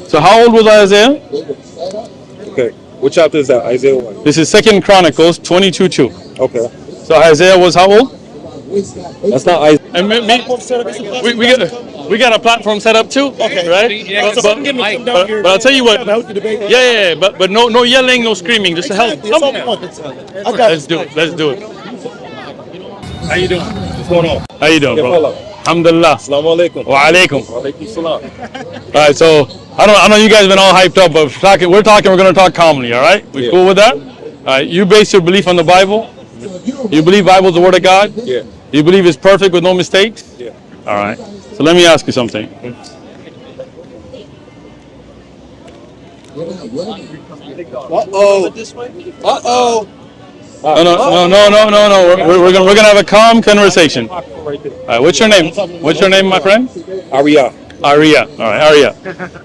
So how old was Isaiah? Okay. What chapter is that? Isaiah 1. This is 2 Chronicles 22:2. Okay. So Isaiah was how old? That's not Isaiah. And we got a platform set up too. Okay. Right? Yeah, but I'll tell you what. Yeah. But no yelling, no screaming. Just to help. Let's do it. Let's do it. How you doing? What's going on? How you doing, bro? Alhamdulillah. Assalamu alaikum. Wa alaikum. Wa alaikum salam. All right, so I know you guys been all hyped up, but we're going to talk calmly, all right? We cool with that? All right, you base your belief on the Bible? You believe Bible's the word of God? Yeah. You believe it's perfect with no mistakes? Yeah. All right. So let me ask you something. Uh-oh. No. We're gonna have a calm conversation. All right, what's your name? What's your name, my friend? Aria. All right, Aria.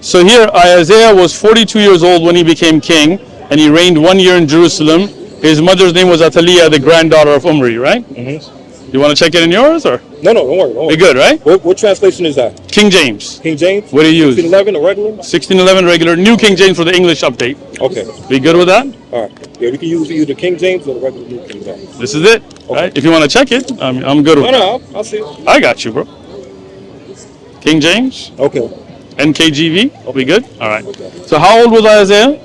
So here, Isaiah was 42 years old when he became king, and he reigned 1 year in Jerusalem. His mother's name was Athaliah, the granddaughter of Omri, right? Mm-hmm. You want to check it in yours, or? No, don't worry. You're good, right? What translation is that? King James. King James? What do you use? 1611, a regular? 1611 regular. New King James for the English update. Okay. Be good with that? All right. Yeah, we can use either King James or the regular New King James. This is it. Okay. Right? If you want to check it, I'm good with it. No, I'll see it. I got you, bro. King James? Okay. NKJV? We good? All right. Okay. So how old was Isaiah?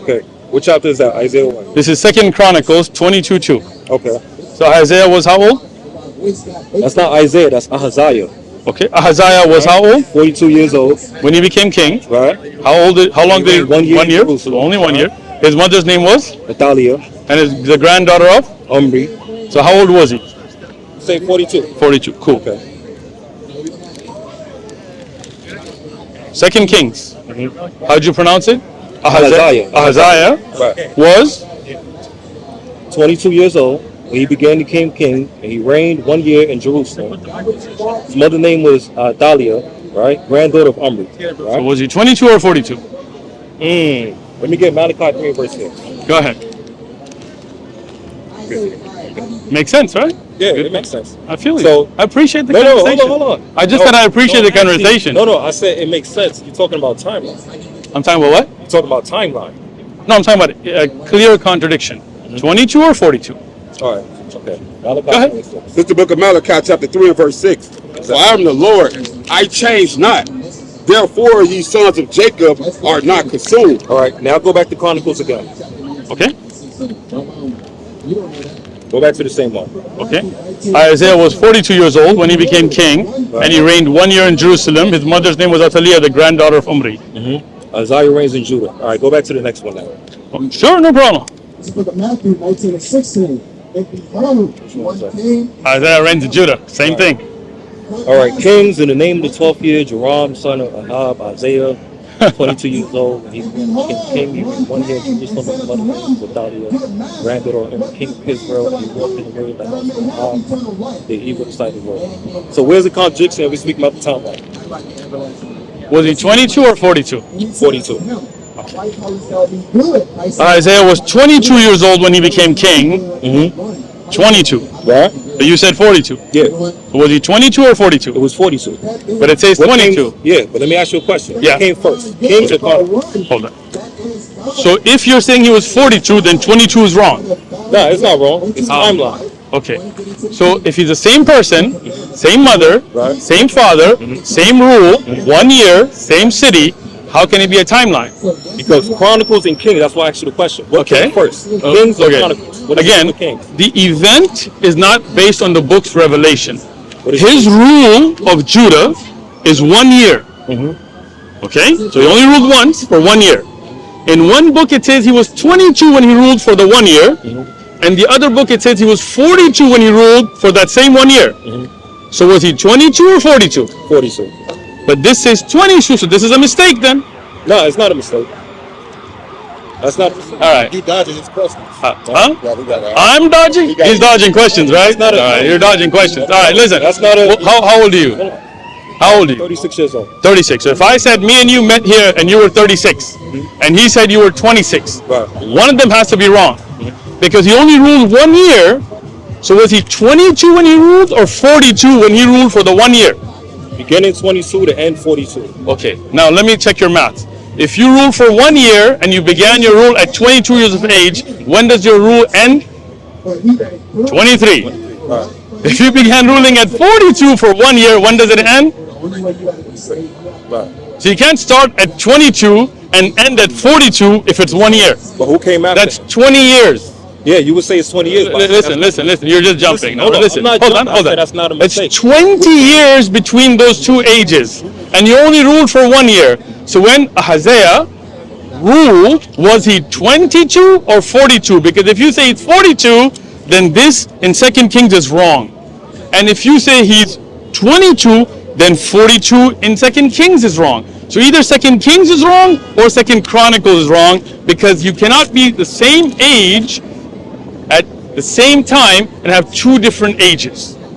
Okay. What chapter is that? Isaiah 1. This is 2 Chronicles 22:2. Okay. So Isaiah was how old? That's not Isaiah, that's Ahaziah. Okay. Ahaziah was how old? 42 years old. When he became king. Right. How long did he? 1 year. 1 year. So only 1 year. His mother's name was? Athaliah. And the granddaughter of? Omri. So how old was he? Say 42. 42. Cool. Okay. 2 Kings. Mm-hmm. How'd you pronounce it? Ahaziah. Right. Was? 22 years old when he began to become king, and he reigned 1 year in Jerusalem. His mother's name was Athaliah, right? Granddaughter of Omri. Right? So was he 22 or 42? Let me get Malachi 3 verse here. Go ahead. Makes sense, right? Yeah, it makes sense. I feel you. So, I appreciate the conversation. Hold on. I just said I appreciate the conversation. No, I said it makes sense. You're talking about timeline. I'm talking about what? You're talking about timeline. No, I'm talking about a clear contradiction. 22 or 42? All right. Okay. Malachi. Go ahead. This is the book of Malachi, chapter 3 and verse 6. For I am the Lord, I change not. Therefore, ye sons of Jacob are not consumed. All right. Now go back to Chronicles again. Okay. Go back to the same one. Okay. Isaiah was 42 years old when he became king, and he reigned 1 year in Jerusalem. His mother's name was Athaliah, the granddaughter of Omri. Isaiah reigns in Judah. All right. Go back to the next one now. Oh, sure, no problem. It's the book of Matthew 19 and 16. Isaiah reigns in Judah. Same thing. All right. Kings in the name of the 12th year, Joram, son of Ahab, Isaiah, 22 years old. He became king. He reigned 1 year in Jerusalem. His mother's name was Athaliah, granddaughter of King of Israel. He walked in the way that Ahab, the evil side of the world. So where's the contradiction if we speak about the timeline? Was he 22 or 42? 42. Isaiah was 22 years old when he became king. 22. Right? But you said 42. Yeah. So was he 22 or 42? It was 42. But it says 22. Yeah, but let me ask you a question. Yeah. What came first? Kings or Chronicles? Hold on. So if you're saying he was 42, then 22 is wrong. No, it's not wrong. It's timeline. Okay. So if he's the same person, same mother, right, same father, same rule, 1 year, same city, how can it be a timeline? Because Chronicles and Kings, that's why I asked you the question. What came first? Kings or Chronicles? What is Again, the event is not based on the book's revelation. His rule of Judah is 1 year. Okay? So he only ruled once for 1 year. In one book it says he was 22 when he ruled for the 1 year. And the other book it says he was 42 when he ruled for that same 1 year. So was he 22 or 42? 42. But this says 22, so this is a mistake then. No, it's not a mistake. That's not a mistake. All right. You dodging his questions. Huh? Yeah, we got that. I'm dodging? He's dodging questions, right? All right, you're dodging questions. All right, listen. That's not a... How old are you? How old are you? 36 years old. 36. So if I said me and you met here and you were 36, and he said you were 26, right, one of them has to be wrong. Because he only ruled 1 year. So was he 22 when he ruled or 42 when he ruled for the 1 year? Beginning 22 to end 42. Okay, now let me check your math. If you rule for 1 year and you began your rule at 22 years of age, when does your rule end? 23. Right. If you began ruling at 42 for 1 year, when does it end? Right. So you can't start at 22 and end at 42 if it's 1 year. But who came after? That's 20 years. Yeah, you would say it's 20 years. Listen. You're just jumping. Hold on, Listen, I'm not hold on. jumping. I said that's not a mistake. It's 20 years between those two ages, and you only ruled for 1 year. So when Ahaziah ruled, was he 22 or 42? Because if you say it's 42, then this in 2 Kings is wrong. And if you say he's 22, then 42 in 2 Kings is wrong. So either 2 Kings is wrong or 2 Chronicles is wrong, because you cannot be the same age at the same time and have two different ages.